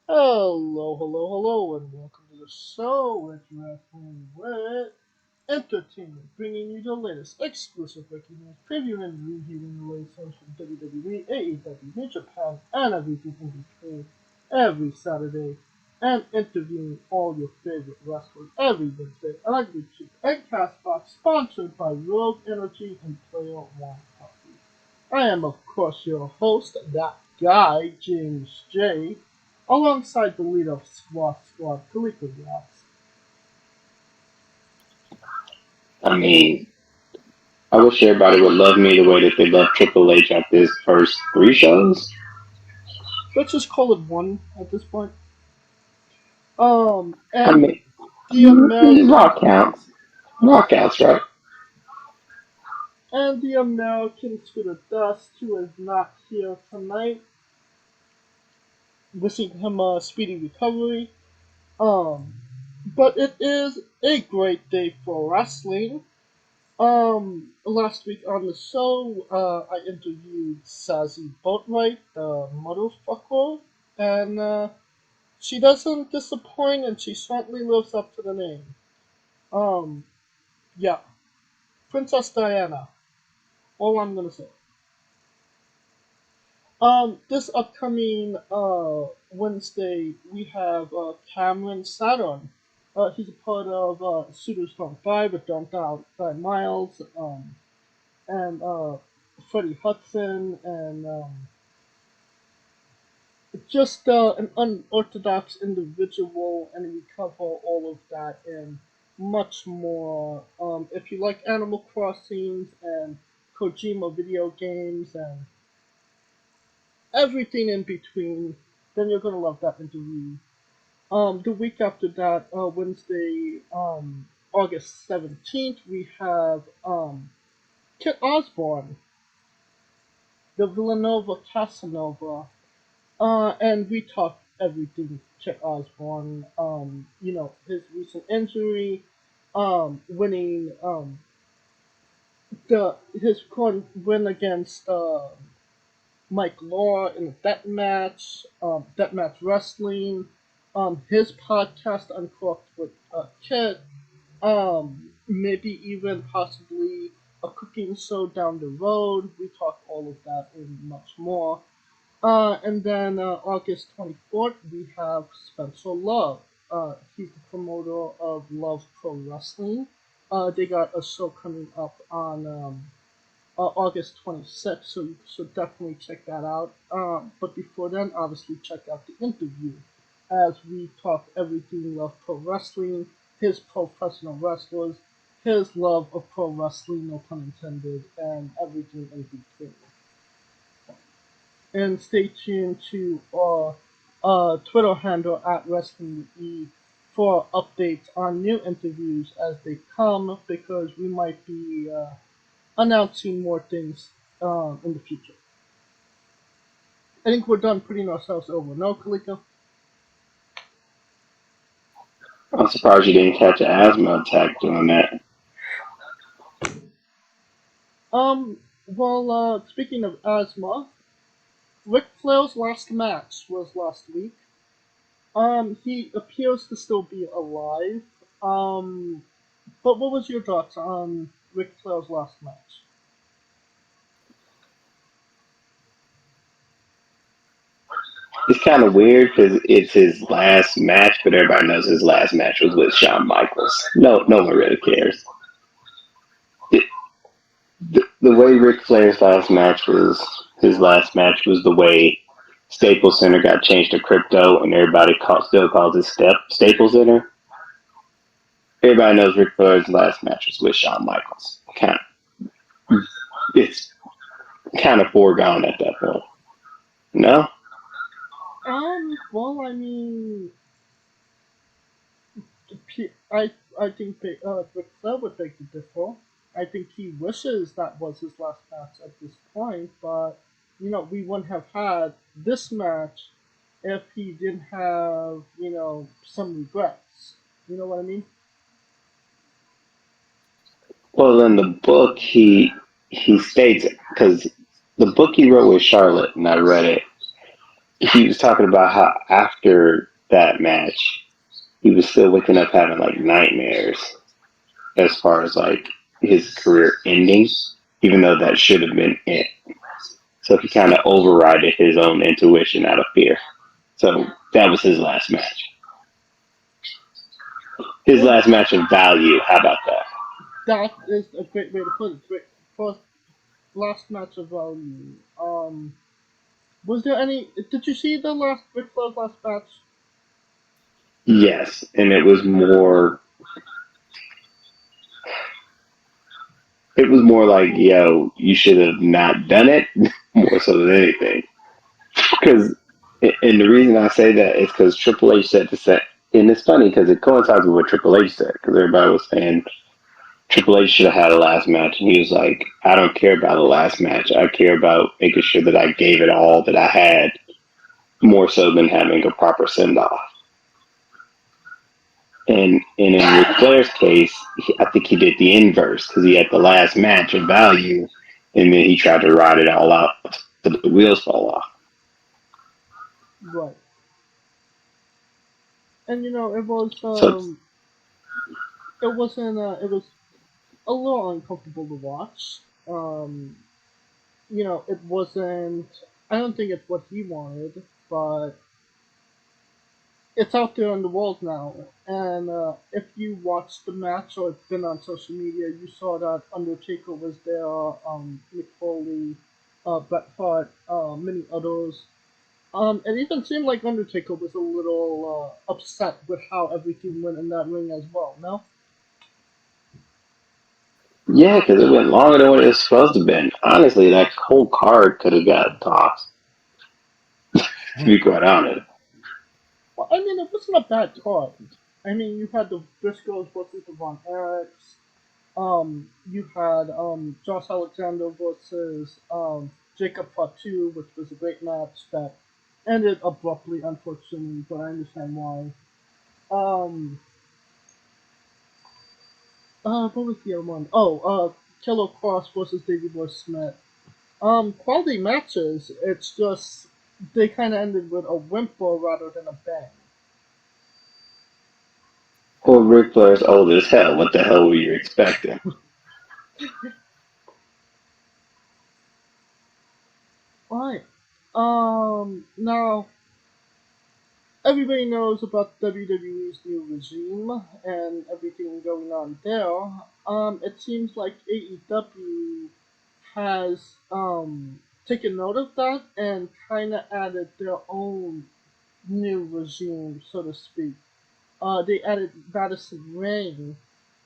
Hello, and welcome to the show at Wrestling with Entertainment, bringing you the latest exclusive breaking news, previewing and reviewing the latest shows from WWE, AEW, New Japan, and everything in between every Saturday, and interviewing all your favorite wrestlers every Wednesday on YouTube and Castbox, sponsored by Rogue Energy and Player One Coffee. I am, of course, your host, that guy, James J, alongside the leader of SWAT Squad, Kaliko Yachts. I mean, I wish everybody would love me the way that they love Triple H at his first three shows. Let's just call it one at this point. I And mean, the American Raw counts. Raw counts, right? and the American to the dust who is not here tonight. Wishing him a speedy recovery. Um, but it is a great day for wrestling. Last week on the show, I interviewed Sassy Boatwright, the motherfucker, and she doesn't disappoint, and she certainly lives up to the name. Um, yeah, Princess Diana. All I'm gonna say. This upcoming Wednesday, we have Cameron Saturn. He's a part of Suitors Don't Die, but Don't Die Miles. And Freddie Hudson, and just an unorthodox individual, and we cover all of that and much more. If you like Animal Crossings and Kojima video games and everything in between, then you're gonna love that interview. The week after that, Wednesday, August 17th, we have Kit Osborne, the Villanova Casanova. And we talked everything Chet Osborne, his recent injury, winning the his current win against Mike Law in a death match wrestling, his podcast Uncorked with Chet, maybe even possibly a cooking show down the road. We talk all of that and much more. And then August 24th, we have Spencer Love. He's the promoter of Love Pro Wrestling. They got a show coming up on August 26th, so you should definitely check that out. But before then, obviously, check out the interview as we talk everything Love Pro Wrestling, his professional wrestlers, his love of pro wrestling, no pun intended, and everything in between. And stay tuned to our Twitter handle at WrestlingWithE for updates on new interviews as they come, because we might be announcing more things in the future. I think we're done putting ourselves over. No, Kalika? I'm surprised you didn't catch an asthma attack doing that. Speaking of asthma, Ric Flair's last match was last week. He appears to still be alive. Um, but what was your thoughts on Ric Flair's last match? It's kind of weird because it's his last match, but everybody knows his last match was with Shawn Michaels. No one really cares. It, the way Ric Flair's last match was, his last match was the way Staples Center got changed to crypto, and everybody still calls it Staples Center. Everybody knows Ric Flair's last match was with Shawn Michaels. It's kind of foregone at that point. No, I mean, I think Ric Flair would take the differ. I think he wishes that was his last match at this point, but we wouldn't have had this match if he didn't have some regrets. You know what I mean? well, in the book he states, because the book he wrote with Charlotte, and I read it. he was talking about how after that match, he was still waking up having like nightmares as far as like his career ending, even though that should have been it. So he kind of overrided his own intuition out of fear. So that was his last match. His Well, last match of value. How about that? that is a great way to put it. First, last match of value. Was there any? Did you see the last Ric Flair's last match? Yes, and it was more. It was more like, yo, you should have not done it, more so than anything. Because, and the reason I say that is because Triple H said to set, and it's funny because it coincides with what Triple H said. Because everybody was saying Triple H should have had a last match, and he was like, I don't care about the last match. I care about making sure that I gave it all that I had, more so than having a proper send off. And in Ric Flair's case, I think he did the inverse because he had the last match of value, and then he tried to ride it all out till the wheels fall off. Right. And it was So it wasn't it was a little uncomfortable to watch. It wasn't. I don't think it's what he wanted, but it's out there in the world now. And if you watched the match or been on social media, you saw that Undertaker was there, Mick Foley, Bret Hart, many others. It even seemed like Undertaker was a little upset with how everything went in that ring as well. No. yeah, because it went longer than what it was supposed to have been. Honestly, that whole card could have got tossed. To be quite honest. Well, I mean, it wasn't a bad card. I mean, you had the Briscoes versus the Von Erichs. You had Josh Alexander versus Jacob Fatu, which was a great match that ended abruptly, unfortunately, but I understand why. Um, what was the other one? Oh, Killer Cross versus Davey Boy Smith. Quality matches. It's just they kind of ended with a whimper rather than a bang. Well, Ric Flair's old as hell. What the hell were you expecting? Right. Now everybody knows about WWE's new regime and everything going on there. It seems like AEW has taken note of that and kind of added their own new regime, so to speak. They added Madison Rain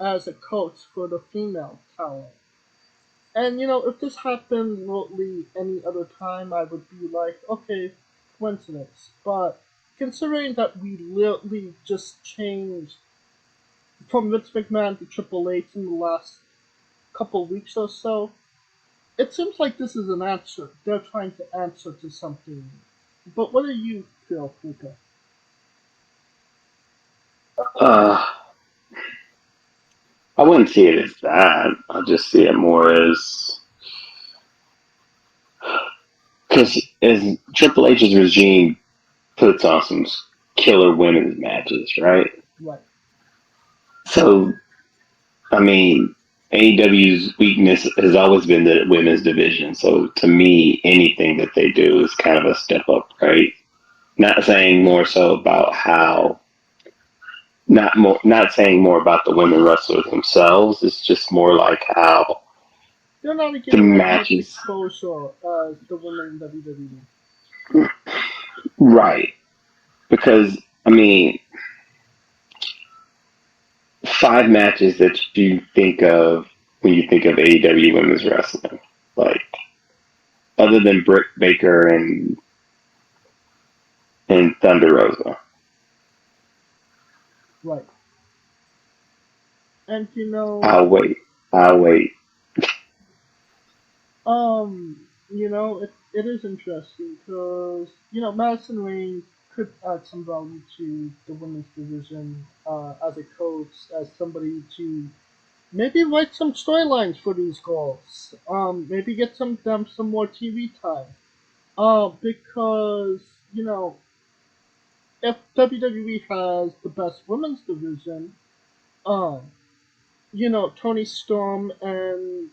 as a coach for the female talent. And if this happened remotely any other time, I would be like, okay, coincidence. But considering that we literally just changed from Vince McMahon to Triple H in the last couple weeks or so, it seems like this is an answer. They're trying to answer to something. But what do you feel, Fuka? Uh, I wouldn't see it as that. I just see it more as because as Triple H's regime puts on some killer women's matches, right? Right. So I mean, AEW's weakness has always been the women's division. So to me, anything that they do is kind of a step up, right? Not saying more so about how, not saying more about the women wrestlers themselves. It's just more like how They're not the getting as much matches, exposure as the women in WWE. right? Because I mean, 5 matches that you think of when you think of AEW women's wrestling, like other than Britt Baker and Thunder Rosa. Right. And I'll wait. I'll wait. it is interesting because Madison Rain could add some value to the women's division as a coach, as somebody to maybe write some storylines for these girls. Maybe get some more TV time. Because you know, if WWE has the best women's division, um, Tony Storm and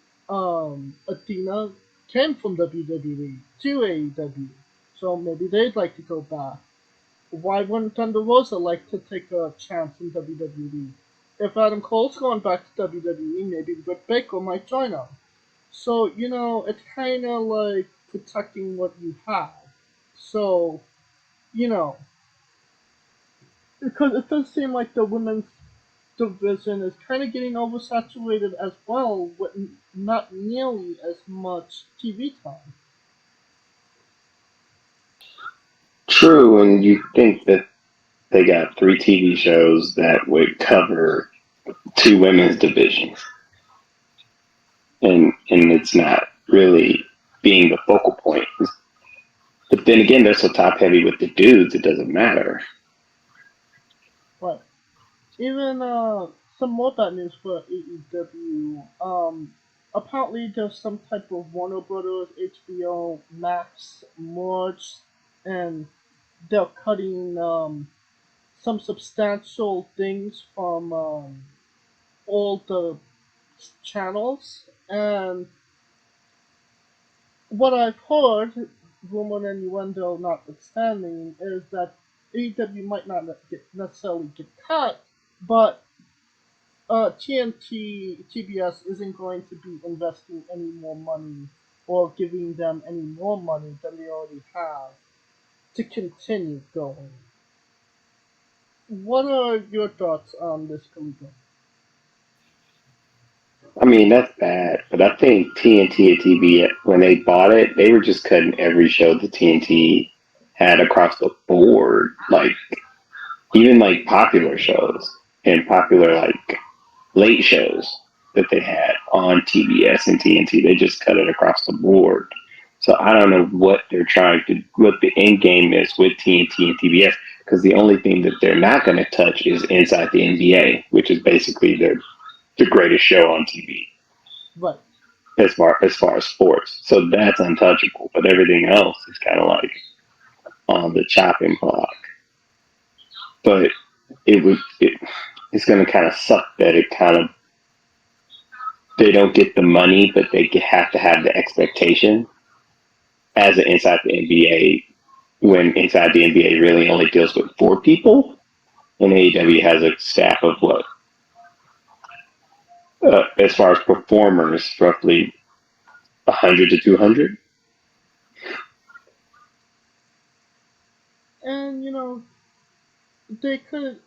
Athena came from WWE to AEW, so maybe they'd like to go back. Why wouldn't Thunder Rosa like to take a chance in WWE? If Adam Cole's going back to WWE, maybe Britt Baker might join him. So, it's kind of like protecting what you have. So, you know, because it does seem like the women's division is kind of getting oversaturated as well with not nearly as much TV time. True, and you think that they got 3 TV shows that would cover 2 women's divisions, and it's not really being the focal point. But then again, they're so top heavy with the dudes, it doesn't matter. But even some more bad news for AEW. Apparently there's some type of Warner Brothers HBO Max merge, and they're cutting some substantial things from all the channels. And what I've heard, rumor and innuendo notwithstanding, is that AEW might not necessarily get cut, but TNT TBS isn't going to be investing any more money or giving them any more money than they already have to continue going. What are your thoughts on this, Kaligo? I mean, that's bad, but I think TNT and TBS, when they bought it, they were just cutting every show that TNT had across the board. Like, even like popular shows and popular, like, late shows that they had on TBS and TNT, they just cut it across the board. So I don't know what they're trying to, what the end game is with TNT and TBS, because the only thing that they're not going to touch is Inside the NBA, which is basically the greatest show on TV Right. as far as sports. So that's untouchable. But everything else is kind of like on the chopping block. But it's going to kind of suck that it kind of they don't get the money, but they have to have the expectation as an Inside the NBA when Inside the NBA really only deals with 4 people, and AEW has a staff of what, as far as performers, roughly 100 to 200. And they could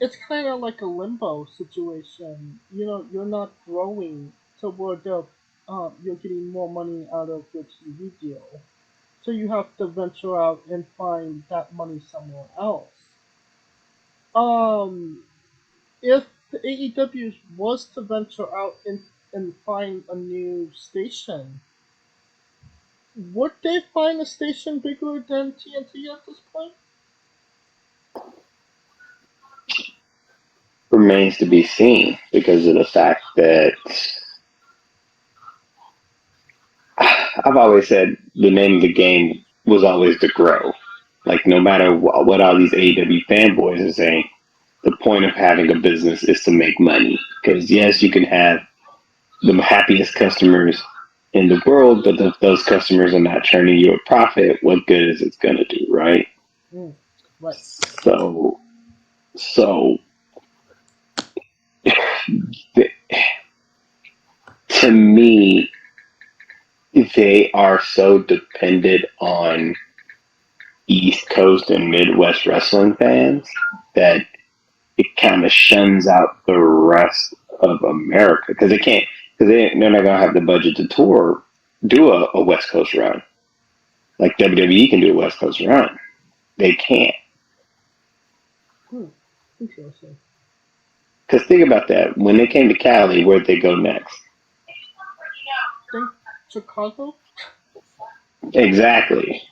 it's kind of like a limbo situation. You're not growing toward you're getting more money out of your TV deal. So you have to venture out and find that money somewhere else. Um, if the AEW was to venture out and find a new station, would they find a station bigger than TNT at this point? Remains to be seen because of the fact that I've always said the name of the game was always to grow. Like, no matter what all these AEW fanboys are saying, the point of having a business is to make money. Because, yes, you can have the happiest customers in the world, but if those customers are not turning you a profit, what good is it going to do, right? Mm, right. So, so th- to me, they are so dependent on East Coast and Midwest wrestling fans that it kind of shuns out the rest of America because they're not gonna have the budget to do a West Coast run like WWE can do a West Coast run. They can't. Hmm. Interesting. Because think about that. When they came to Cali, where'd they go next? Think Chicago? Exactly.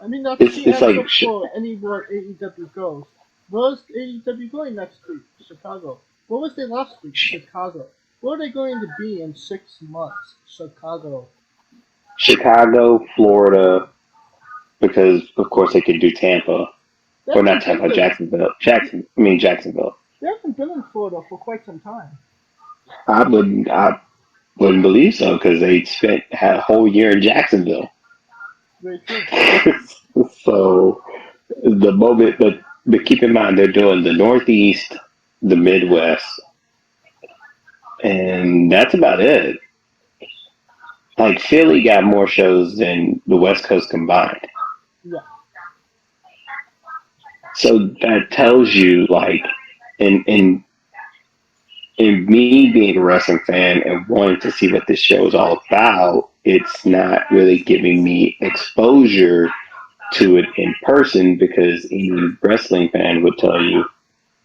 I mean, that's It's the it's like answer for anywhere AEW goes. Where's AEW going next week? Chicago. Where was they last week? Chicago. Where are they going to be in 6 months? Chicago. Chicago, Florida, because of course they could do Tampa They or not haven't been Tampa, there. Jacksonville. They haven't been in Florida for quite some time. I wouldn't believe so because they had a whole year in Jacksonville. Very true. So the moment, but keep in mind they're doing the Northeast, the Midwest, and that's about it. Like Philly got more shows than the West Coast combined. Yeah. So that tells you, like, in me being a wrestling fan and wanting to see what this show is all about, it's not really giving me exposure to it in person because any wrestling fan would tell you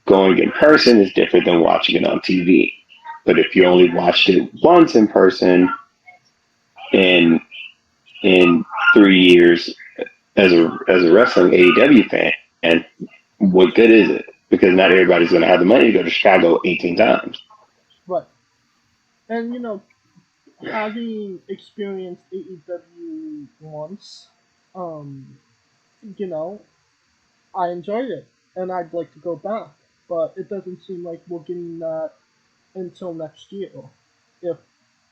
going in person is different than watching it on TV. But if you only watched it once in person in in 3 years as a wrestling AEW fan, what good is it? Because not everybody's going to have the money to go to Chicago 18 times. Right. And having experienced AEW once, um, you know, I enjoyed it, and I'd like to go back. But it doesn't seem like we're getting that until next year, if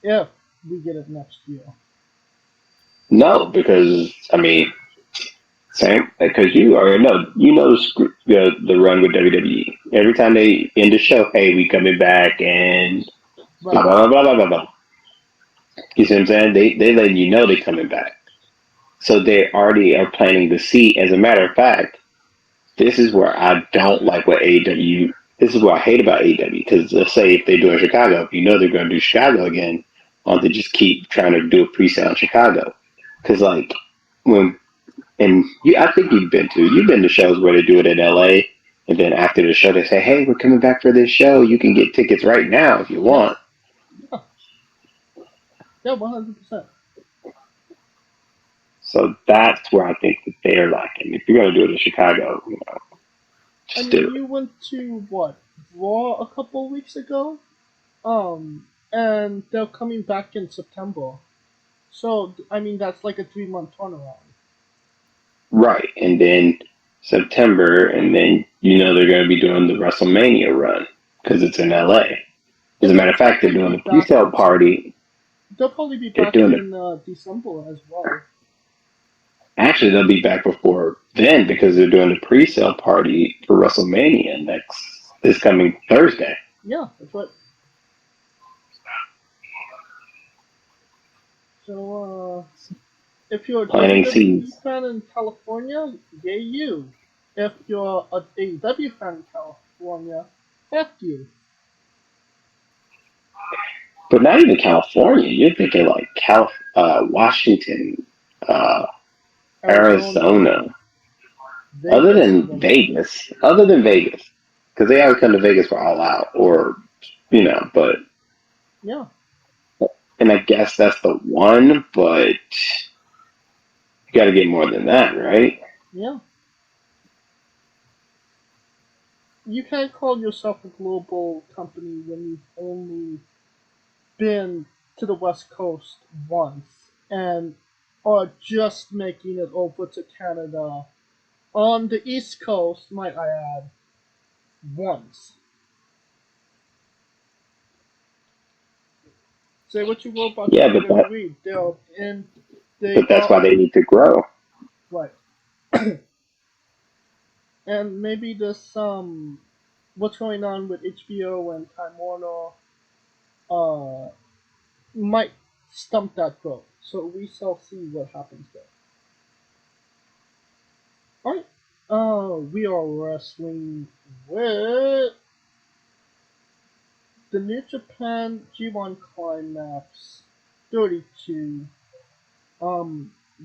if we get it next year. No, because I mean, same because you already know the run with WWE. Every time they end the show, hey, we coming back and blah Right. blah blah blah blah blah. You see what I'm saying? They letting you know they coming back. So they already are planting the seed. As a matter of fact, this is where I don't like what AEW. This is what I hate about AEW because let's say if they do in Chicago, you know they're going to do Chicago again, or they just keep trying to do a pre-sale in Chicago. Because like when I think you've been to shows where they do it in LA, and then after the show they say, hey, we're coming back for this show. You can get tickets right now if you Yes. want. Yeah. Yeah. 100%. So that's where I think that they're lacking. If you're going to do it in Chicago, I just do mean, it. you went to what Raw a couple of weeks ago, and they're coming back in September. So I mean, that's like a 3 month turnaround. Right. And then September, and then they're going to be doing the WrestleMania run because it's in LA. Yeah, As a they'll matter of fact, they're probably doing be the back pre-sale in Sep- party. They'll probably be They're back doing it. in December as well. Actually, they'll be back before then because they're doing the pre-sale party for WrestleMania this coming Thursday. Yeah, that's right. So if you're a Planting WWE seeds. fan in California, yay you. If you're a AEW fan in California, fuck you. But not even California. You're thinking like Washington, uh, Arizona, Arizona. Vegas, even. Other than Vegas, because they always come to Vegas for All Out, or but Yeah, and I guess that's the one, but you got to get more than that, right? yeah. You can't call yourself a global company when you've only been to the West Coast once and are just making it over to Canada on the East Coast, might I add, once. Say what you will about Yeah, but WWE, they that's are why they need to grow. right, and maybe this what's going on with HBO and Time Warner uh might stump that growth. So we shall see what happens there. All right. We are wrestling with the New Japan G1 Climax 32.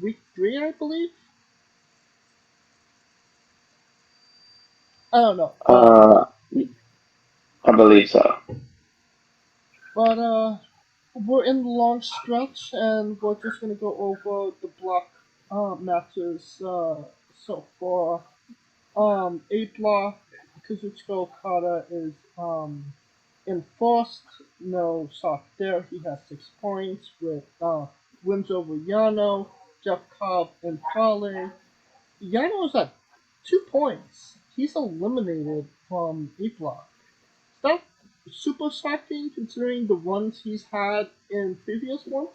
Week 3, I believe. I don't know. Uh, I believe so. But we're in the long stretch, and we're just gonna go over the block matches so far. A block, Kazuchika Okada is in first. No shock there. He has 6 points with wins over Yano, Jeff Cobb, and Fale. Yano's at 2 points. He's eliminated from A Block. Is that super shocking considering the runs he's had in previous ones?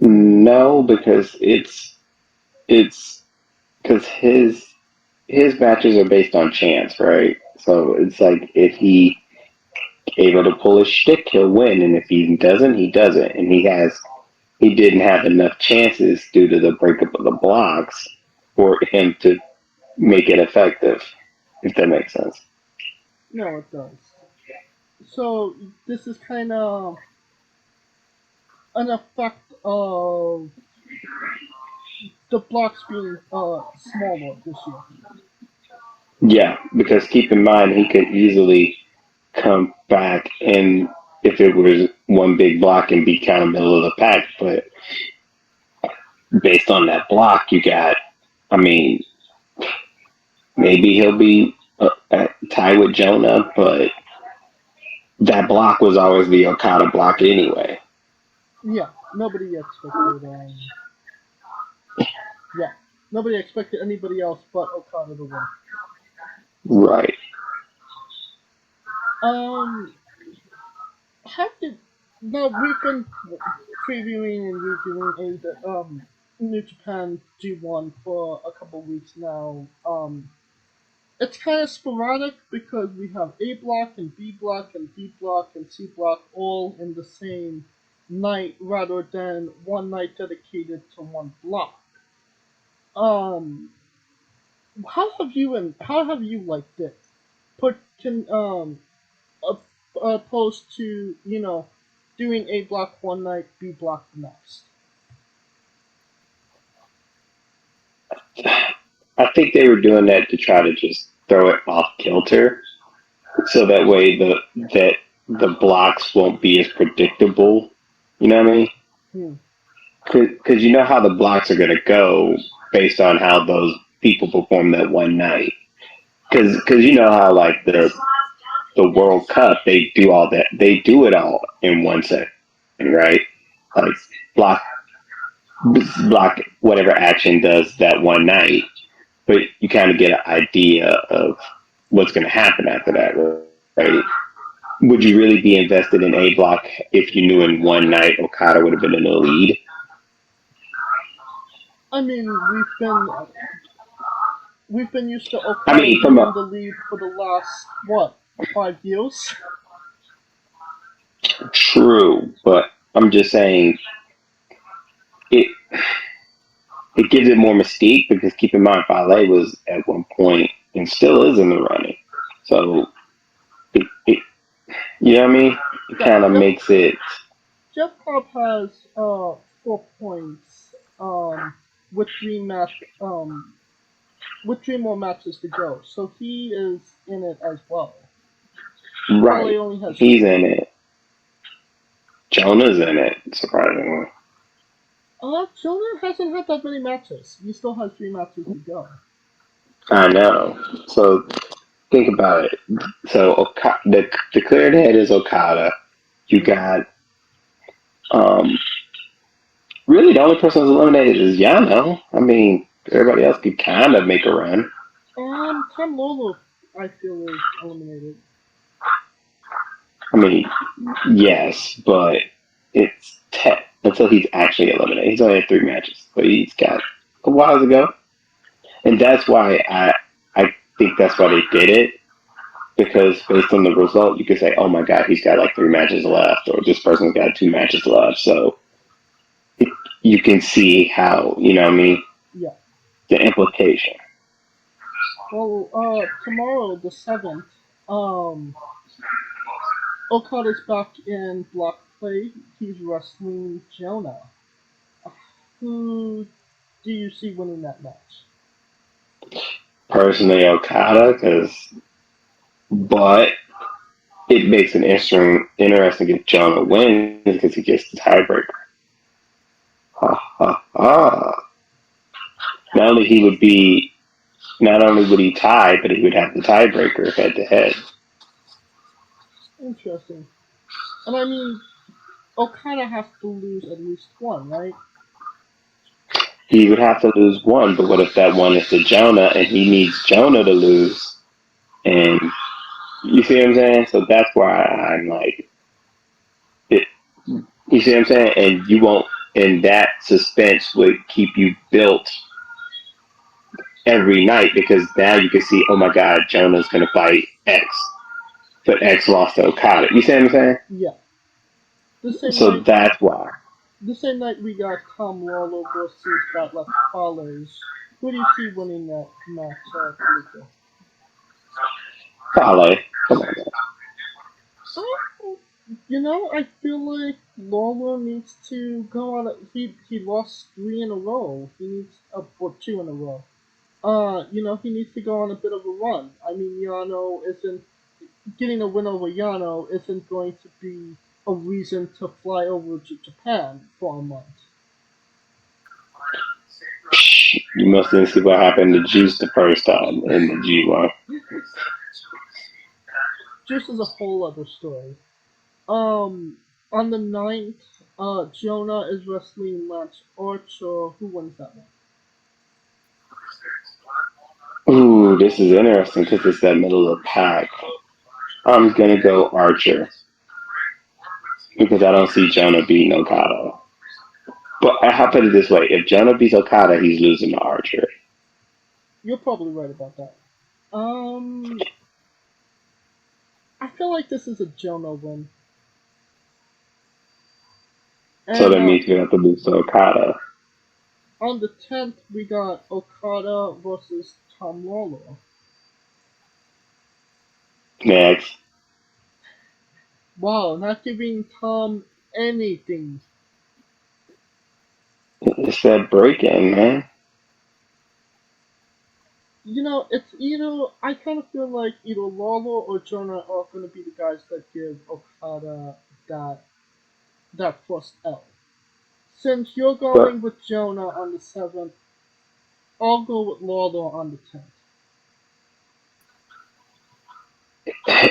No, because it's because his matches are based on chance, right? So it's like if he able to pull his shtick, he'll win, and if he doesn't, he doesn't. And he didn't have enough chances due to the breakup of the blocks for him to make it effective, if that makes sense. No, it does. So this is kind of an effect of the blocks being smaller this year. Yeah, because keep in mind he could easily come back and if it was one big block and be kind of middle of the pack, but based on that block you got, I mean, maybe he'll be tied with Jonah, but that block was always the Okada block anyway. Yeah, nobody expected. Yeah, nobody expected anybody else but Okada to win. Right. Um, how did now we've been previewing and reviewing New Japan G1 for a couple weeks now. It's kind of sporadic because we have A block and B block and D block and C block all in the same night rather than one night dedicated to one block. Um, how have you liked it? Put can opposed to doing A block one night, B block the next. I think they were doing that to try to just throw it off kilter, so that way the blocks won't be as predictable. You know what I mean? Hmm. Because you know how the blocks are going to go based on how those people perform that one night. Because you know how like the World Cup they do it all in 1 second, right? Like block block whatever action does that one night, but you kind of get an idea of what's going to happen after that, right? Would you really be invested in A block if you knew in one night Okada would have been in the lead? I mean, we've been used to I Okada mean, being in the lead for the last what 5 years. true, but I'm just saying it it gives it more mystique because keep in mind Fale was at one point and still is in the running. So it you know what I mean? It Yeah, kind of makes it Jeff Cobb has 4 points with with 3 more matches to go, so he is in it as well. right. Fale only has He's 2. in it. Jonah's in it, surprisingly. Jonah hasn't had that many matches. He still has 3 matches to go. I know. So think about it. So the cleared head is Okada. You Hmm. got um really the only person who's eliminated is Yano. I mean, everybody else could kind of make a run. Tom Lolo, I feel, is eliminated. I mean, yes, but it's until he's actually eliminated. He's only had 3 matches, but he's got a while to go, and that's why I think that's why they did it because based on the result, you could say, oh my god, he's got like 3 matches left, or this person's got 2 matches left. So you can see how you know what I mean Yeah. the implication. Well, tomorrow the 7th, Okada's back in block play. He's wrestling Jonah. Who do you see winning that match? Personally, Okada, but it makes an interesting if Jonah wins because he gets the tiebreaker. Ha ha ha! Not only he would be, not only would he tie, but he would have the tiebreaker head to head. Interesting. And I mean, Okada has to lose at least one, right? He would have to lose one, but what if that one is to Jonah and he needs Jonah to lose? And you see what I'm saying? So that's why I'm like, it, you see what I'm saying? And you won't, and that suspense would keep you built every night because now you can see, oh my God, Jonah's going to fight X, but X lost to Okada. You see what I'm saying? Yeah. The same So night, that's why. the same night we got Tom Lawler versus Backlash Fowlers. Who do you see winning that match, Kaliko? Fale. Come on, man. I feel like Lawler needs to go on. He lost three in a row. He needs or two in a row. He needs to go on a bit of a run. I mean, Yano isn't getting a win over Yano isn't going to be a reason to fly over to Japan for a month. You must didn't see what happened to Juice the first time in the G1. Juice is a whole other story. On the 9th, Jonah is wrestling Lance Archer. Who wins that one? Ooh, this is interesting because it's that middle of the pack. I'm gonna go Archer because I don't see Jonah beating Okada. But I'll put it this way: if Jonah beats Okada, he's losing to Archer. You're probably right about that. Um, I feel like this is a Jonah win. So And that means we have to lose to Okada. on the 10th, we got Okada versus Tom Lawler. Next, Wow, not giving Tom anything. it's that break-in, man. It's either I kind of feel like either Lawler or Jonah are going to be the guys that give Okada that that first L. Since you're But going with Jonah on the 7th, I'll go with Lawler on the 10th.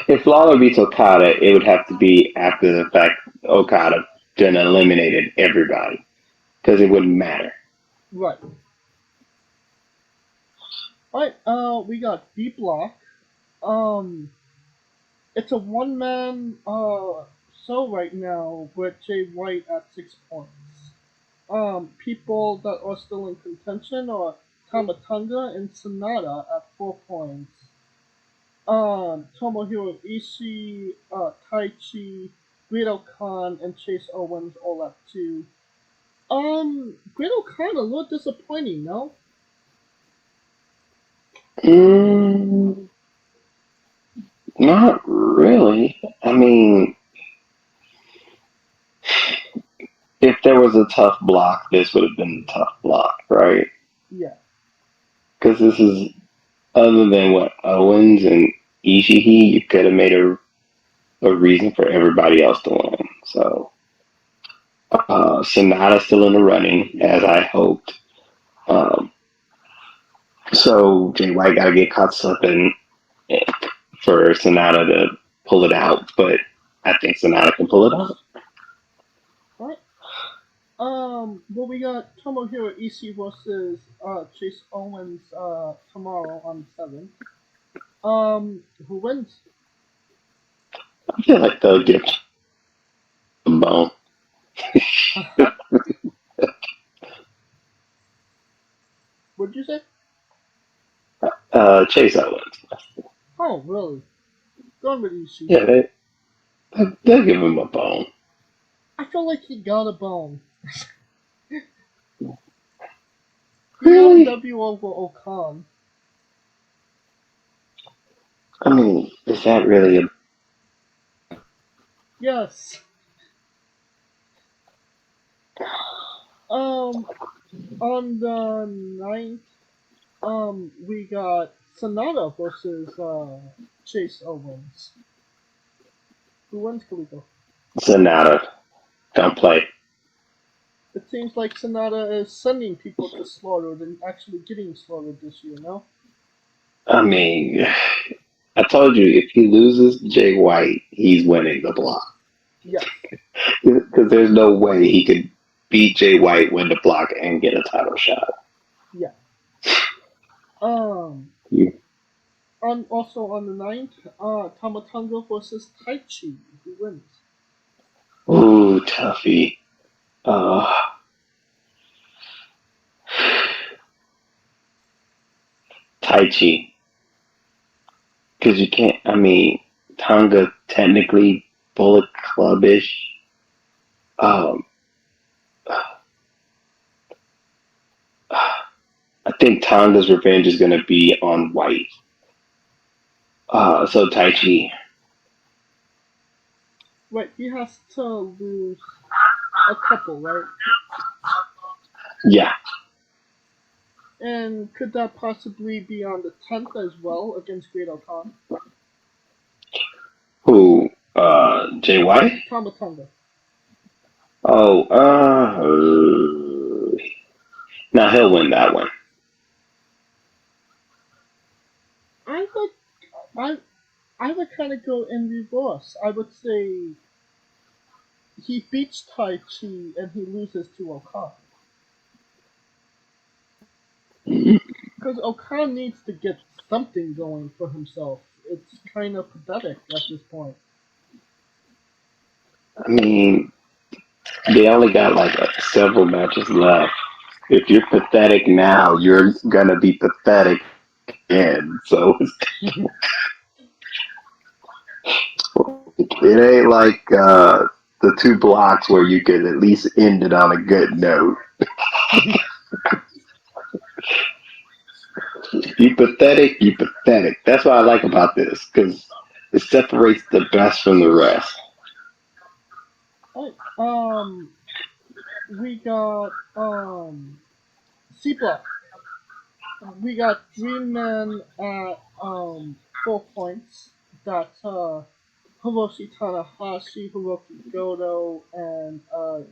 if Lawler beats Okada, it would have to be after the fact Okada done eliminated everybody because it wouldn't matter. Right. Alright, we got B Block. Um, it's a one-man show right now with Jay White at 6 points. People that are still in contention are Tamatonga and Sonata at 4 points. Tomohiro Ishii, Taichi, Guido Khan, and Chase Owens all at 2. Guido Khan a little disappointing, no? Mm, not really. I mean, if there was a tough block, this would have been a tough block, right? Yeah. Because this is other than what Owens and Ishii, you could have made a reason for everybody else to win. So Sonata's still in the running, as I hoped. Um, so Jay White got to get caught up in for Sonata to pull it out, but I think Sonata can pull it out. Alright. We got Tomohiro Ishii versus Chase Owens tomorrow on the 7th. Who wins? I feel like they'll get the bone. What'd you say? Chase Owens. Oh, really? Going with Ishii. Yeah, they'll give him a bone. I feel like he got a bone. He got a Really? W over Okan. I mean, is that really a Yes. Um, on the 9th, we got Sonata versus Chase Owens. Who wins, Kaliko? Sonata? Don't play. It seems like Sonata is sending people to slaughter than actually getting slaughtered this year, no? I mean, I told you if he loses Jay White, he's winning the block. Yes. Because there's no way he could beat Jay White, win the block, and get a title shot. Yeah. Um. You, Also on the 9th, Tamatonga versus Taichi. Who wins? ooh, Tuffy. Uh, Taichi. Because you can't, I mean, Tonga technically Bullet Clubbish. Um, I think Tonga's revenge is going to be on White. So Taichi. Right. He has to lose a couple, right? Yeah. And could that possibly be on the 10th as well against Great Khan? Who? Jay White? Tamatonga. Oh, now he'll win that one. I would, I, I would kind of go in reverse. I would say he beats Taichi and he loses to Okada. Because Okada needs to get something going for himself. It's kind of pathetic at this point. I mean, they only got like several matches left. If you're pathetic now, you're gonna be pathetic again. So it ain't like the two blocks where you could at least end it on a good note. You pathetic, you pathetic. That's what I like about this because it separates the best from the rest. Right. We got C block. We got three men at 4 points. That's Hiroshi Tanahashi, Hiroki Goto, and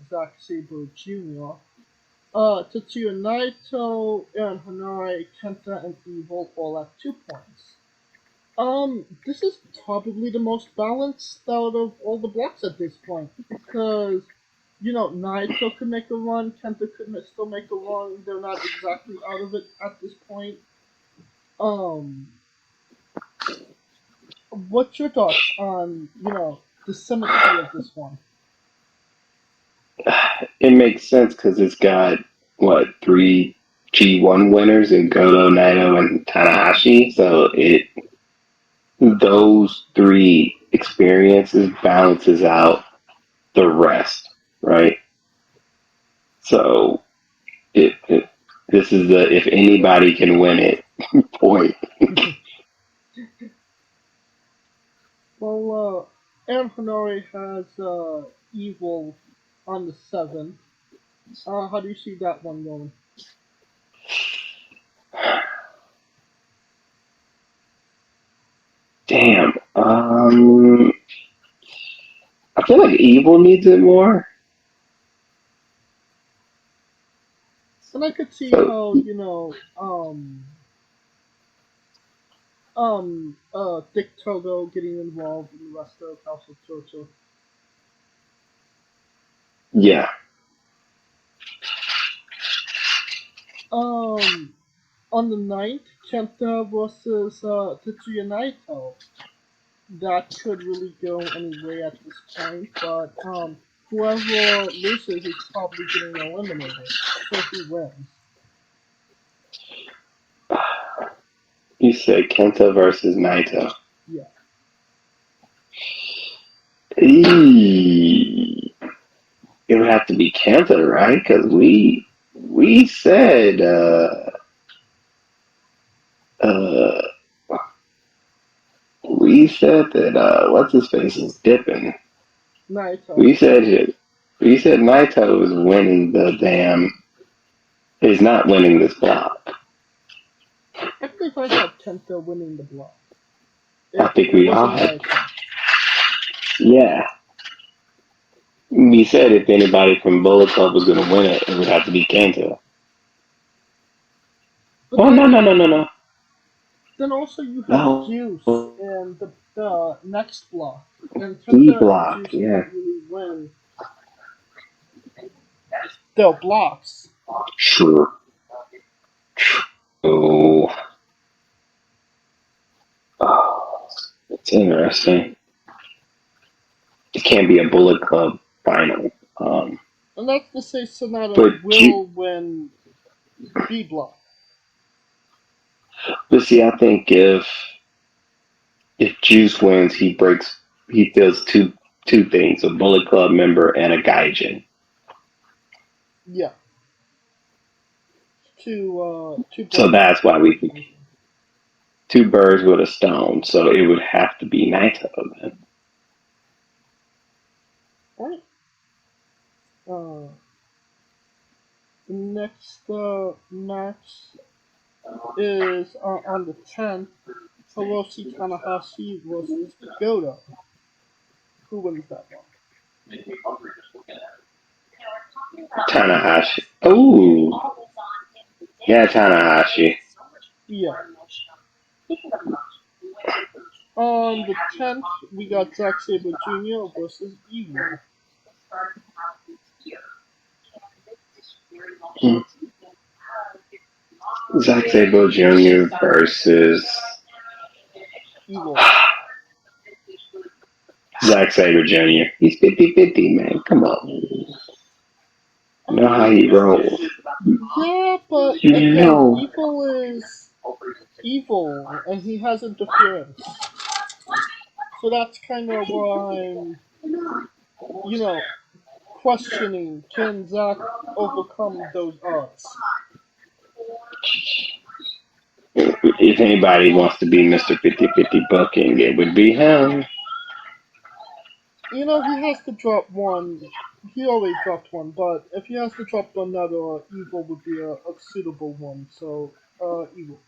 Zack Sabre Jr. Tetsuya Naito, Aaron Hanare, Kenta, and Evil all at 2 points. This is probably the most balanced out of all the blocks at this point because Naito could make a run, Kenta could still make a run. They're not exactly out of it at this point. Um, what's your thoughts on the symmetry of this one? It makes sense because it's got what three G1 winners in Goto, Naito, and Tanahashi. So it those three experiences balances out the rest, right? So it this is the if anybody can win it point. Well, Aaron Hanare has Evil on the 7th. How do you see that one going? Damn. I feel like Evil needs it more. And I could see So how Dick Togo getting involved in the rest of House of Torture. yeah. Um, on the 9th, Kenta versus Tetsuya Naito. That could really go anyway at this point, but whoever loses is probably getting eliminated. So who wins? You said Kenta versus Naito. Yeah. Eee. It would have to be Kenta, right? Because we said uh we said that what's his face is dipping. Naito. We said it. We said Naito is winning the damn. He's not winning this block. I think I had Kenta winning the block. I If think it we all wasn't had. Naito. Yeah, we said if anybody from Bullet Club was going to win it, it would have to be Kenta. But Oh then, no. then also you have No. Juice in the next block. And E Kenta and block, Juice yeah. can't really win. They're blocks. Sure. Oh, it's interesting. It can't be a Bullet Club final. And that's to say Sonata But will win B block. see, I think if Juice wins, he does two things: a Bullet Club member and a Gaijin. Yeah. Two So birds. that's why we think two birds with a stone. So it would have to be Naito then. Alright. The next match is on the 10th. Hiroshi Tanahashi versus Goda. Who wins that one? Tanahashi. Oh, yeah, Tanahashi. Yeah. On the 10th, we got Zack Sabre Jr. versus Evil. Zack Sabre Jr. versus Evil. Zack Sabre Jr. He's 50-50, man. Come on. You know how he rolls. Yeah, but You again, know. Evil is evil, and he has interference. So that's kind of why I'm, questioning, can Zack overcome those odds? If anybody wants to be Mr. 50-50 booking, it would be him. He has to drop one. He already dropped one, but if he has to drop another, Evil would be a suitable one. So, Evil.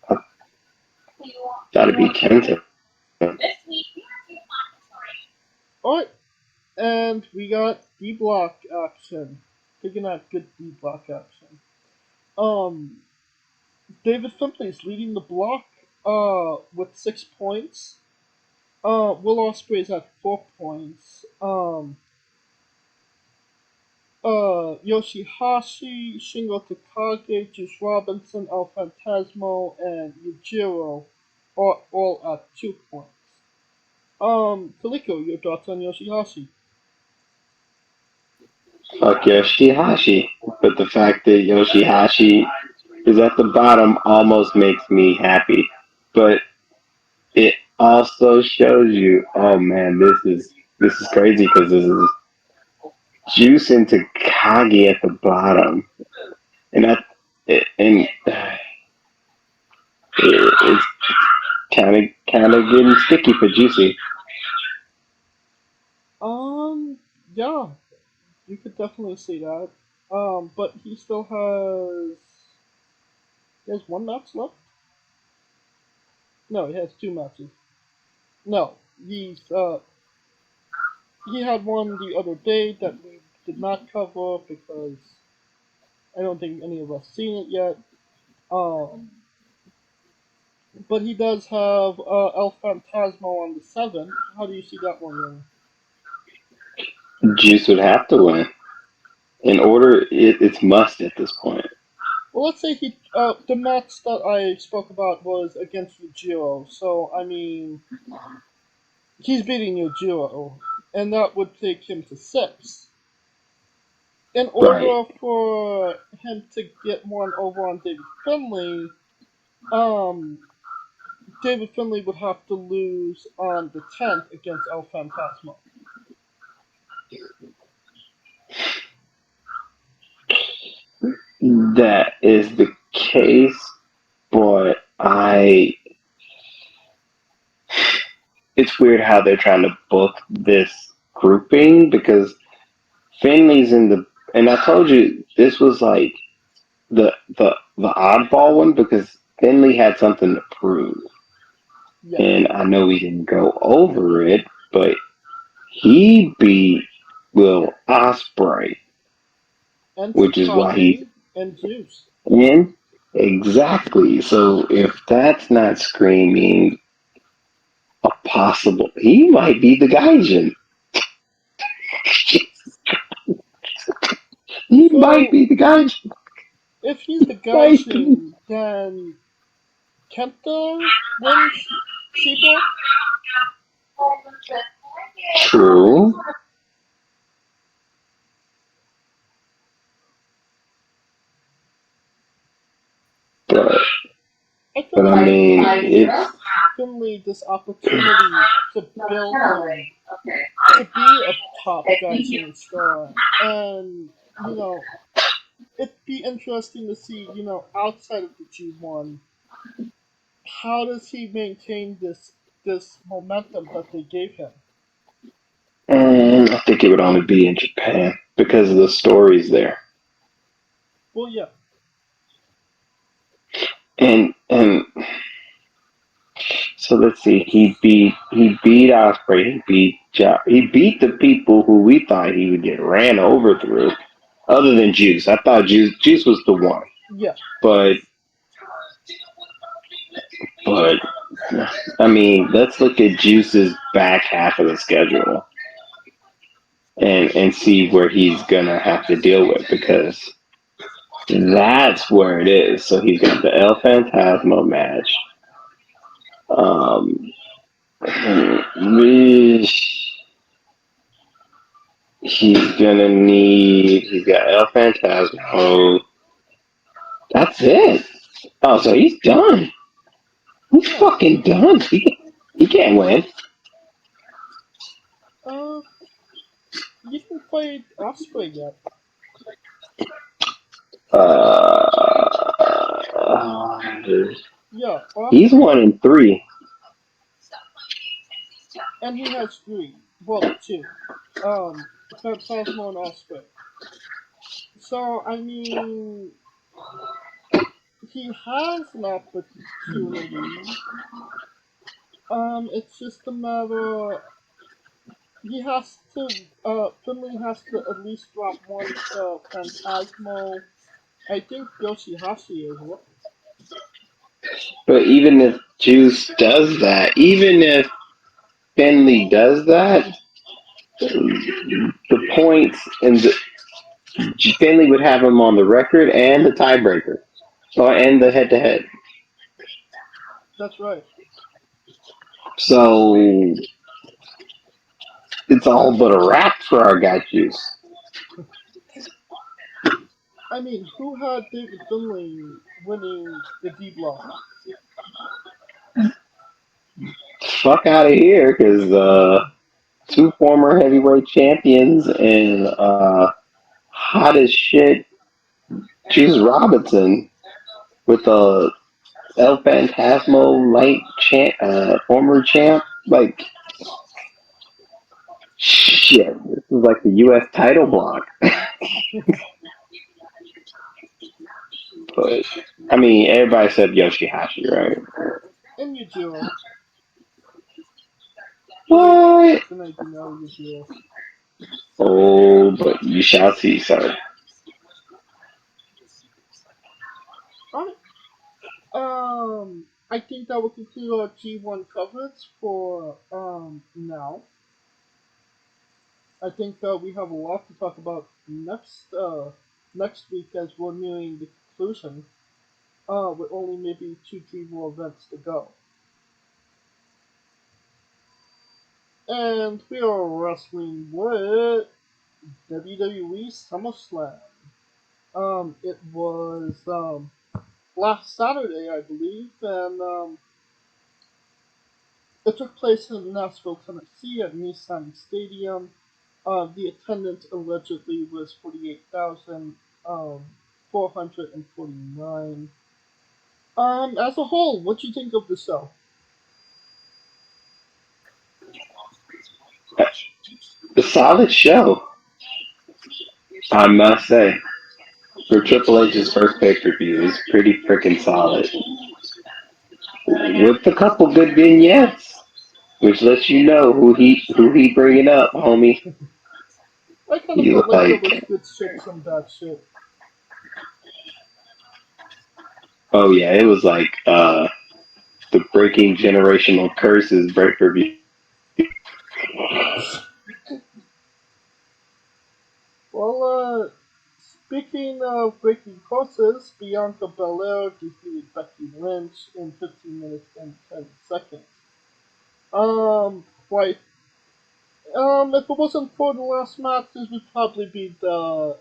Gotta be Kenta. Alright, and we got D block action. Picking out good D block action. Um, David Finlay is leading the block with 6 points. Will Ospreay's at 4 points. Yoshihashi, Shingo Takagi, Juice Robinson, El Phantasmo, and Yujiro are all at 2 points. Kaliko, your thoughts on Yoshihashi? Fuck Yoshihashi. But the fact that Yoshihashi is at the bottom almost makes me happy. But it also shows you, oh man, this is crazy because this is Juice and Takagi at the bottom, and it's kind of getting sticky for Juicy. Yeah, you could definitely see that. But he has one match left. No, he has 2 matches. No, he had one the other day that we did not cover because I don't think any of us seen it yet. Um, but he does have El Phantasmo on the 7th. How do you see that one going? Juice would have to win. In order, it's must at this point. Well, let's say the match that I spoke about was against Yujiro. So I mean, he's beating Yujiro, and that would take him to 6. In Right. order for him to get one over on David Finlay, um, David Finlay would have to lose on the 10th against El Phantasmo. That is the case, but it's weird how they're trying to book this grouping because Finley's and I told you this was like the oddball one because Finley had something to prove. Yeah. And I know we didn't go over it, but he beat Will Ospreay, And which is why he's Takagi and Zeus. in. Exactly. So if that's not screaming a possible. He might be the Gaijin. He might be the Gaijin. If he's the Gaijin, then Kenta wins Shibo? True. But I mean, it's Finley this opportunity to build him to be a top Gaijin star. And, it'd be interesting to see, outside of the G1, how does he maintain this momentum that they gave him? I think it would only be in Japan because of the stories there. Well, yeah. And so let's see. He beat Ospreay. He beat the people who we thought he would get ran over through. Other than Juice, I thought Juice was the one. Yeah. But I mean, let's look at Juice's back half of the schedule and see where he's gonna have to deal with, because that's where it is. So he's got the El Phantasmo match. He's got El Phantasmo. That's it. Oh, so he's done. He's fucking done. He can't win. You haven't played Ospreay yet. Yeah. He's 1-3. And he has 3. Well, 2. Phantasmo and Ospreay. So, I mean, he has an opportunity. It's just a matter. He has to. Finley has to at least drop one to Phantasmo. I think Yoshihashi as well. But even if Juice does that, even if Finley does that, the points and Finley would have him on the record and the tiebreaker, and the head-to-head. That's right. So it's all but a wrap for our guy Juice. I mean, who had David Finlay winning the D block? Fuck out of here, because 2 former heavyweight champions and hot as shit Juice Robinson with a El Phantasmo light former champ. Like, shit, this is like the U.S. title block. But I mean, everybody said Yoshihashi, right? And Yujiro. What? Tonight, Yujiro. Oh, but you shall see, sir. I think that will conclude our G1 coverage for now. I think we have a lot to talk about next week as we're nearing the conclusion. With only maybe 2-3 more events to go. And we are wrestling with WWE SummerSlam. It was last Saturday, I believe, and it took place in Nashville, Tennessee at Nissan Stadium. The attendance allegedly was 48,449. As a whole, what do you think of the show? A solid show, I must say. For Triple H's first pay-per-view, is pretty freaking solid. With a couple good vignettes, which lets you know who he bringing up, homie. I kind of felt like there was good shit, some bad shit. Oh yeah, it was like the breaking generational curses break review. Well, speaking of breaking curses, Bianca Belair defeated Becky Lynch in 15 minutes and 10 seconds. Quite. If it wasn't for the last match, this would probably be the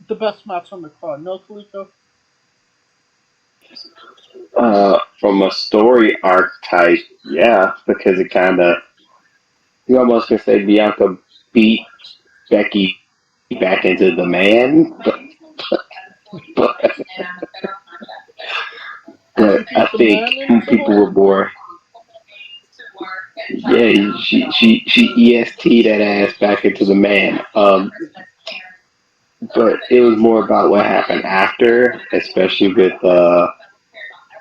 best match on the card. No, Kaliko? From a story archetype, yeah, because it kind of, you almost can say Bianca beat Becky back into the man, but, but I think people were more. Yeah, she EST that ass back into the man. But it was more about what happened after, especially with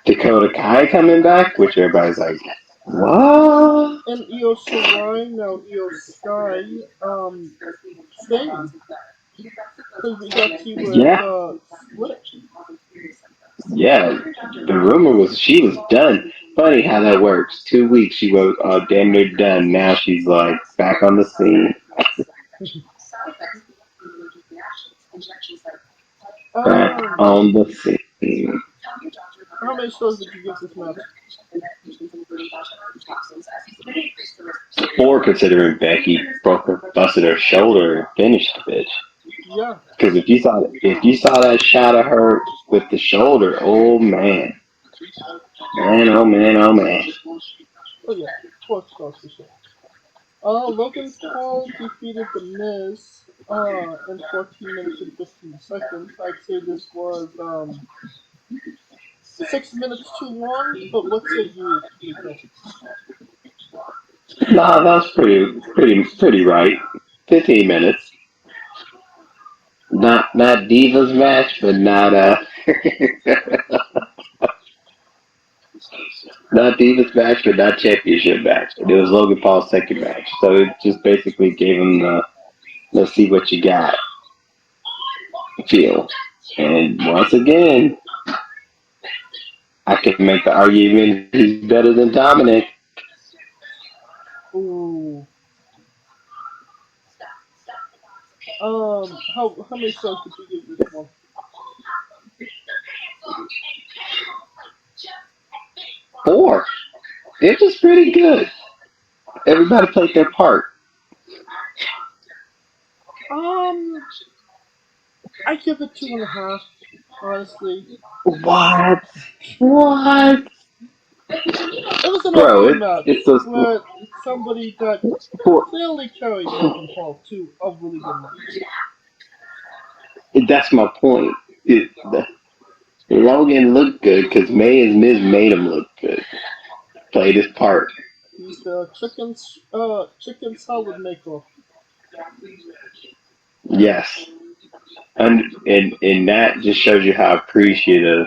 Dakota Kai coming back, which everybody's like, what? And Io Shirai, now Io Sky, staying. Because we got to see where Yeah, split. yeah. The rumor was she was done. Funny how that works. 2 weeks she was damn near done. Now she's like back on the scene. Back um, on the scene. how many stars would you give this match? 4 considering Becky busted her shoulder and finished the bitch. Yeah. Because if you saw that shot of her with the shoulder, oh man, man, oh man, oh man. Oh yeah, 12 stars for sure. Logan Paul defeated The Miz in 14 minutes and 15 seconds. I'd say this was 6 minutes too long, but what say you, Nico? Nah, that was pretty right. 15 minutes. Not Divas match, but not not Divas match, but not championship match. It was Logan Paul's second match, so it just basically gave him the let's see what you got feel. And once again, I can make the argument he's better than Dominic. Ooh. How many stars would you give this one? 4. It was pretty good. Everybody played their part. Um, I give it 2.5. Honestly, What? What? it was an Bro, okay match, it's a but somebody that for, clearly carried Logan Paul to a really good match. that's my point. Logan looked good because May and Miz made him look good. Played his part. He's the chicken salad maker. Yes. And that just shows you how appreciative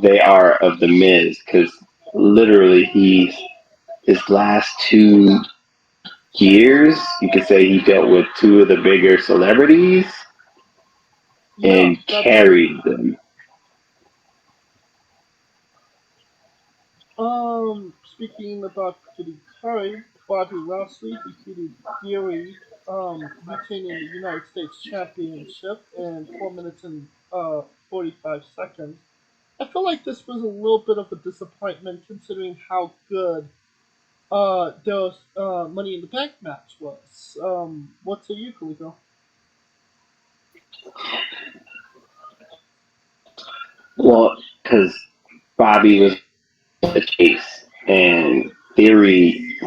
they are of the Miz because literally his last 2 years, you could say he dealt with 2 of the bigger celebrities Yeah, and that's true. carried them. Speaking about getting carried, Bobby Lashley defeated Theory, retaining the United States Championship in 4 minutes and 45 seconds. I feel like this was a little bit of a disappointment considering how good their Money in the Bank match was. What say you, Kaliko? Well, because Bobby was a chase and Theory,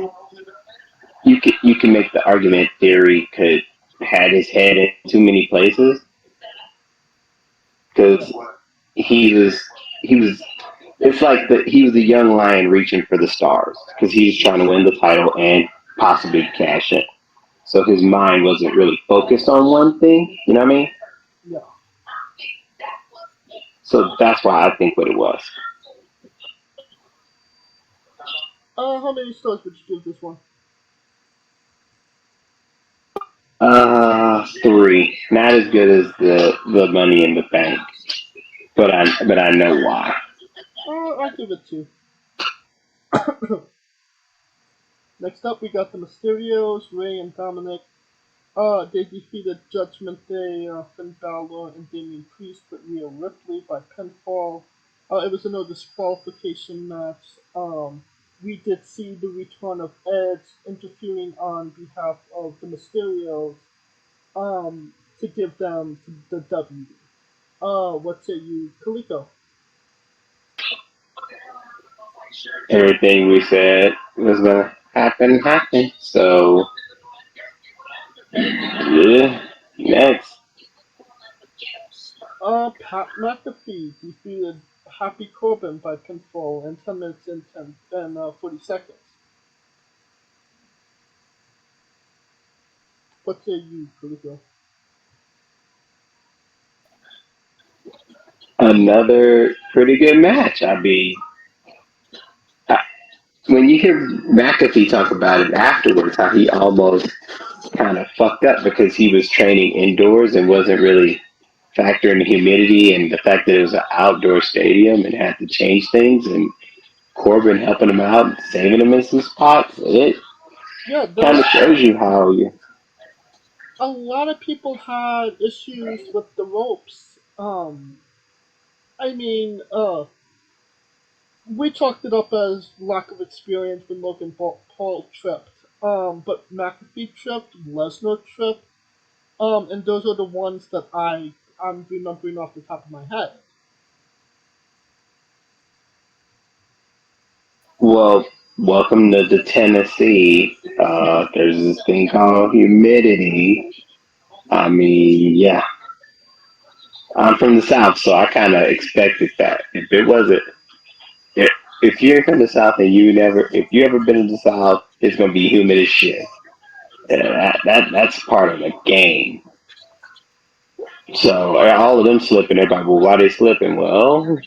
you can make the argument Theory could had his head in too many places Yeah. because he was it's like he was the young lion reaching for the stars because he was trying to win the title and possibly cash in. So his mind wasn't really focused on one thing. You know what I mean? Yeah. So that's why I think what it was. How many stars would you give this one? 3. Not as good as the Money in the Bank, but I know why. I'll give it 2. Next up, we got the Mysterios, Ray and Dominic. They defeated Judgment Day, Finn Balor, and Damian Priest with Rhea Ripley by pinfall. It was a no disqualification match. We did see the return of Edge interfering on behalf of the Mysterios to give them the W. What say you, Kaliko? Everything we said was gonna happen happened. So yeah, next. Pat McAfee defeated Happy Corbin by pinfall in 10 minutes and 40 seconds. What say you, Kaliko? Another pretty good match. I, when you hear McAfee talk about it afterwards, how he almost kind of fucked up because he was training indoors and wasn't really factoring the humidity and the fact that it was an outdoor stadium and had to change things, and Corbin helping him out, saving him in some spots. It Yeah, kind of there's shows you how you. a lot of people had issues with the ropes. I mean, we chalked it up as lack of experience when Logan Paul tripped. But McAfee tripped, Lesnar tripped. And those are the ones that I'm remembering off the top of my head. Well, welcome to Tennessee. There's this thing called humidity. I mean, yeah, I'm from the South, so I kind of expected that. If it wasn't, if, if you're from the South and if you ever been in the South, it's gonna be humid as shit. That's part of the game. So all of them slipping, everybody, well, why they slipping? Well,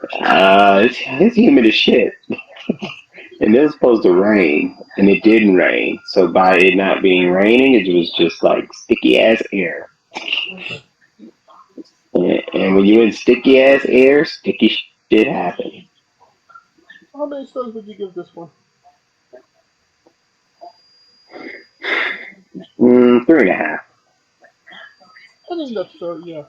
it's humid as shit, and it was supposed to rain, and it didn't rain. So by it not being raining, it was just like sticky ass air. And when you're in sticky ass air, sticky shit happens. How many stars would you give this one? 3.5. I think that's fair, yeah.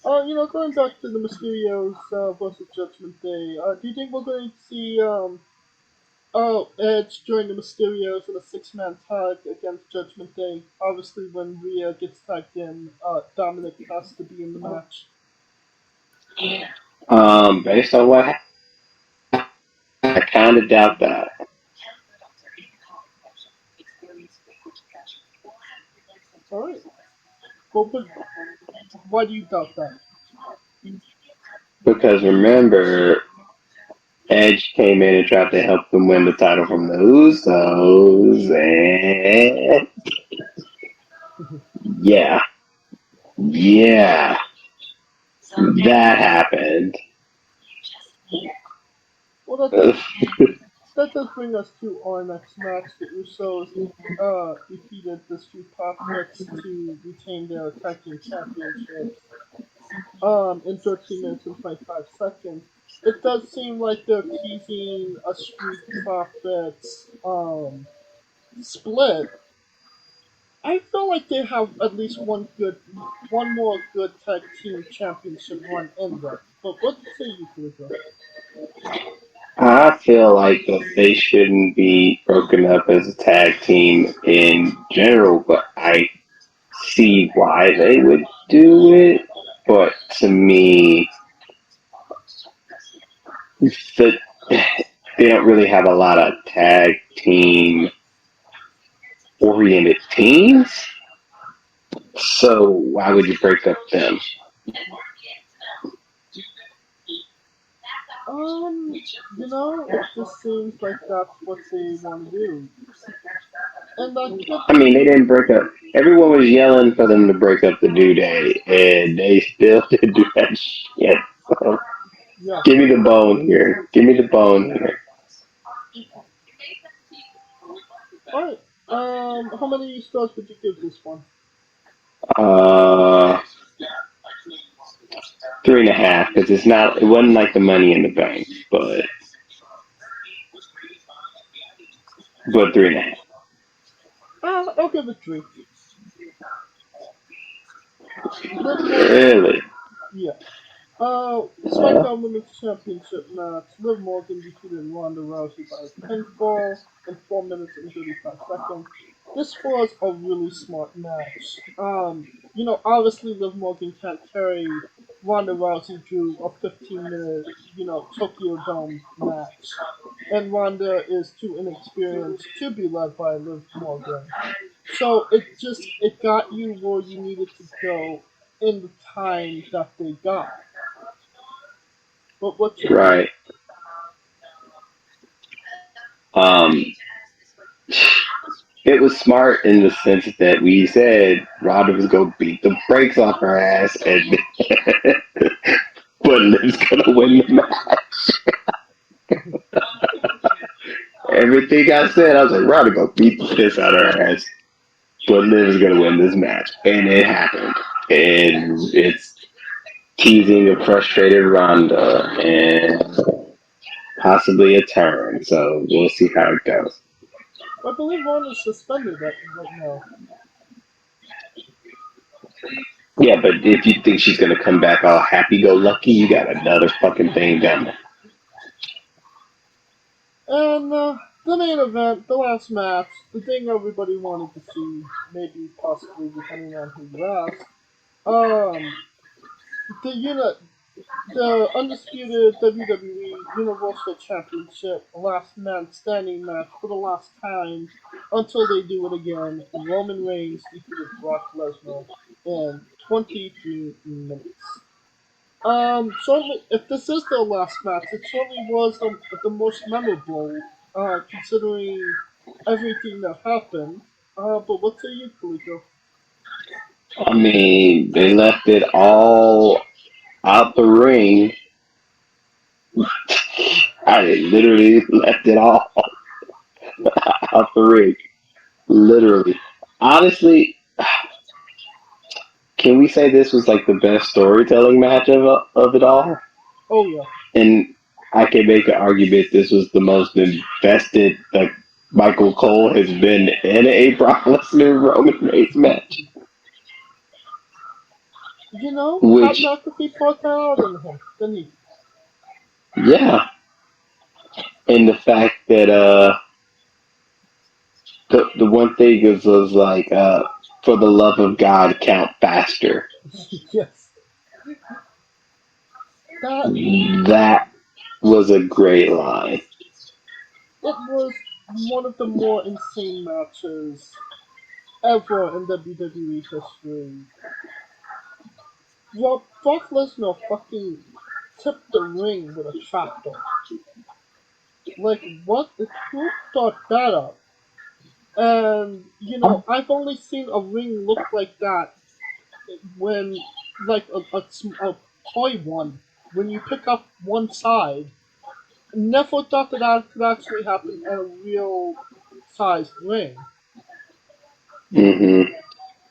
Going back to the Mysterios versus Judgment Day, do you think we're going to see Edge join the Mysterios in a six-man tag against Judgment Day? Obviously, when Rhea gets tagged in, Dominic has to be in the match. Based on what I kind of doubt that All right. But why do you doubt that? because remember, Edge came in and tried to help them win the title from the Usos, and yeah, yeah, that happened. Well, that does bring us to our next match. The Usos defeated the Street Profits to retain their tag team championships in 13 minutes and 25 seconds. It does seem like they're teasing a Street Profits split. I feel like they have at least one more good tag team championship run in them. But what say you, Felipe? I feel like that they shouldn't be broken up as a tag team in general, but I see why they would do it. But to me, the, they don't really have a lot of tag team oriented teams. So why would you break up them? It just seems like that's what they want to do. And that could I mean, they be, didn't break up. Everyone was yelling for them to break up the New Day, and they still didn't do that shit. So yeah. give me the bone here. Give me the bone here. Alright, how many stars would you give this one? Uh, 3.5 because it's not. It wasn't like the Money in the Bank, but but 3.5. I'll give it 3. Liv Morgan, Really? yeah. SmackDown Women's Championship match. Liv Morgan defeated Ronda Rousey by pinfall in 4 minutes and 35 seconds. This was a really smart match. Obviously Liv Morgan can't carry Ronda Rousey through a 15-minute, Tokyo Dome match. And Ronda is too inexperienced to be led by Liv Morgan. So it got you where you needed to go in the time that they got. But what's your thought? Right. Um, it was smart in the sense that we said Ronda was gonna beat the brakes off her ass, and but Liv's gonna win the match. Everything I said, I was like, Ronda gonna beat the piss out of her ass, but Liv's gonna win this match, and it happened. And it's teasing a frustrated Ronda and possibly a turn. So we'll see how it goes. I believe Ronda's suspended right now. Yeah, but if you think she's gonna come back all happy-go-lucky, you got another fucking thing done. And the main event, the last match, the thing everybody wanted to see, maybe possibly depending on who you ask. The unit, the undisputed WWE Universal Championship last man standing match for the last time until they do it again. Roman Reigns defeated Brock Lesnar in 23 minutes. Certainly, if this is their last match, it certainly was the most memorable, considering everything that happened. But what say you, Kaliko? I mean, they left it all out the ring. I literally left it all out the ring. Literally. Honestly, can we say this was like the best storytelling match of it all? Oh yeah, And I can make an argument this was the most invested that Michael Cole has been in a Brock Lesnar Roman Reigns match. Pat Which, McAfee brought that out in him, didn't he? yeah, and the fact that the one thing was like for the love of God, count faster. Yes, that That was a great line. it was one of the more insane matches ever in WWE history. Brock Lesnar fucking tipped the ring with a trapdoor. Like, what? Who thought that up? And, I've only seen a ring look like that when, like, a toy one, when you pick up one side. Never thought that could actually happen at a real sized ring. hmm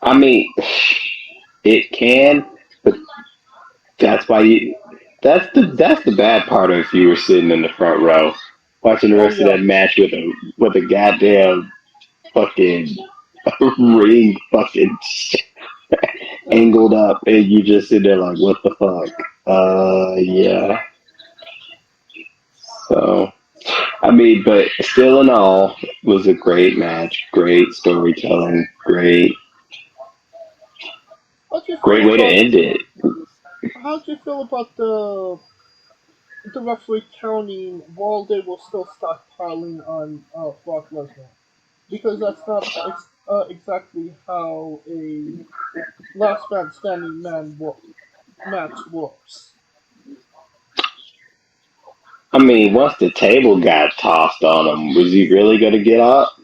I mean, it can, but that's why you. That's the bad part of if you were sitting in the front row watching the Oh, rest of yeah. that match with a goddamn fucking ring fucking angled up, and you just sit there like, what the fuck? Yeah. So, I mean, but still in all, it was a great match, great storytelling, How'd you feel great way to about end it. how'd you feel about the referee counting while they were still stockpiling on Brock Lesnar? Because that's not exactly how a last man standing match works. I mean, once the table got tossed on him, was he really going to get up?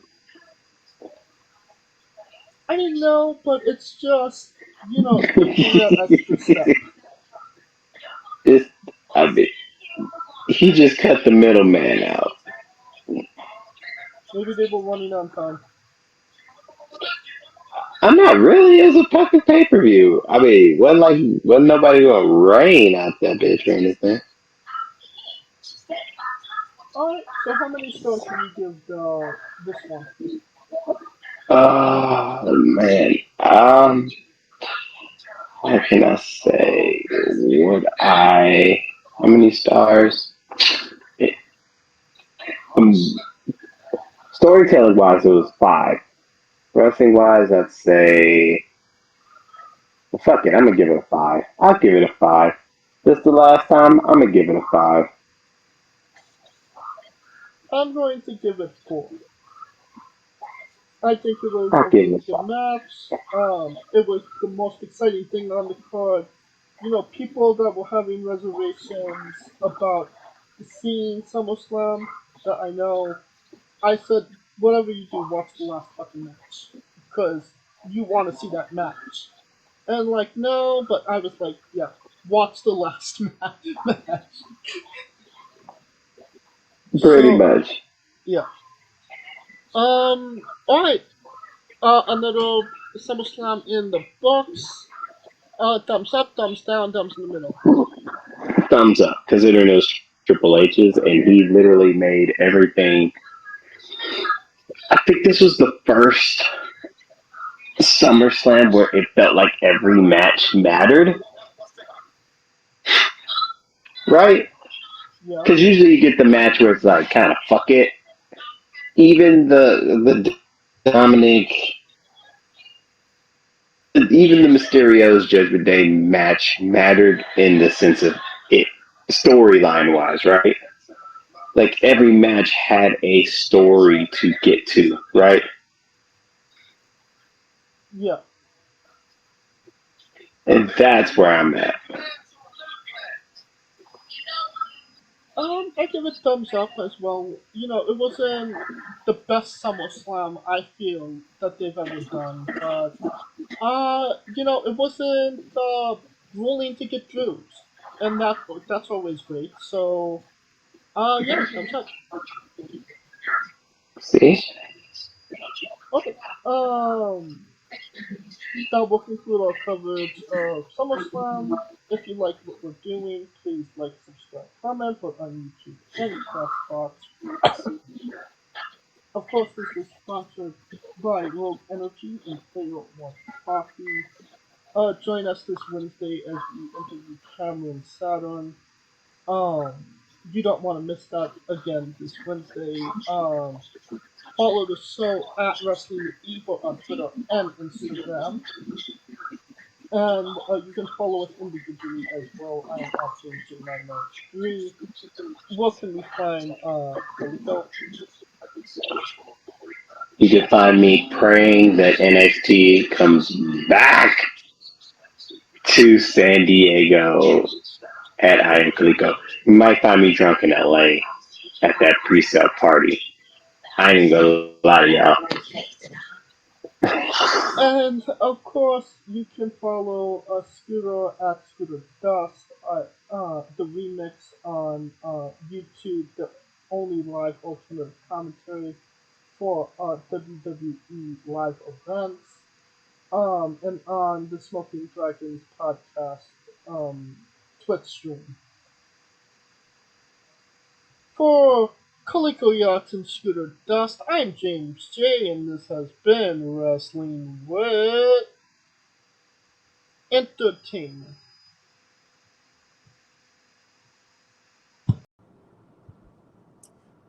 I didn't know, but it's just taking that extra step. It's, I mean, he just cut the middleman out. Maybe they were running on time. I'm not really as a fucking pay per view. I mean, wasn't nobody gonna rain out that bitch or anything. Alright, so how many stars do you give this one? Oh man. What can I say? Would I? How many stars? It, um, Storytelling wise, it was 5. Wrestling wise, I'd say. Well, fuck it, I'm gonna give it a 5. I'll give it a 5. This the last time. I'm gonna give it a 5. I'm going to give it 4. I think it was I'll a give it really a good 5. match. It was the most exciting thing on the card. You know, people that were having reservations about seeing SummerSlam that I know, I said, whatever you do, watch the last fucking match. Because you want to see that match. And like, no, but I was like, yeah, watch the last match. Pretty So, much. yeah. Alright. Another SummerSlam in the books. Thumbs up, thumbs down, thumbs in the middle. Thumbs up, considering those Triple H's, and he literally made everything. I think this was the first SummerSlam where it felt like every match mattered, right? Yeah, Because usually you get the match where it's like kind of fuck it. Even the Dominic, even the Mysterio's Judgment Day match mattered in the sense of it storyline wise, right? Like every match had a story to get to, right? yeah. And that's where I'm at. I give it thumbs up as well. You know, it wasn't the best SummerSlam I feel that they've ever done, but it wasn't grueling to get through, and that's always great. So, yeah, thumbs up. See? Okay. That will conclude our coverage of SummerSlam. If you like what we're doing, please like, subscribe, comment, or on YouTube and Castbox. Of course, this is sponsored by Rogue Energy and Favorite One Coffee. Join us this Wednesday as we interview Cameron Saturn. You don't want to miss that again this Wednesday. Follow the show at Wrestling with Evil on Twitter and Instagram. And you can follow us individually as well. I am at JamesJ993. Where can we find Kaliko? You can find me praying that NXT comes back to San Diego at I Am Kaliko. You might find me drunk in LA at that pre-sale party. I ain't gonna lie to y'all. And of course, you can follow Scooter at Scooter Dust, the remix on YouTube, the only live alternate commentary for WWE live events. And on the Smoking Dragons podcast Twitch stream. For Coleco Yachts and Scooter Dust, I'm James J, and this has been Wrestling with Entertainment.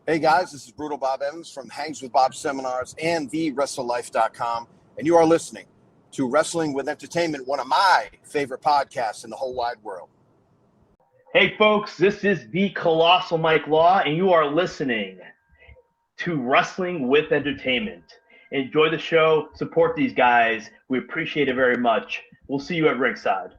Hey guys, this is Brutal Bob Evans from Hangs with Bob Seminars and TheWrestleLife.com, and you are listening to Wrestling with Entertainment, one of my favorite podcasts in the whole wide world. Hey folks, this is the Colossal Mike Law, and you are listening to Wrestling with Entertainment. Enjoy the show, support these guys. We appreciate it very much. We'll see you at ringside.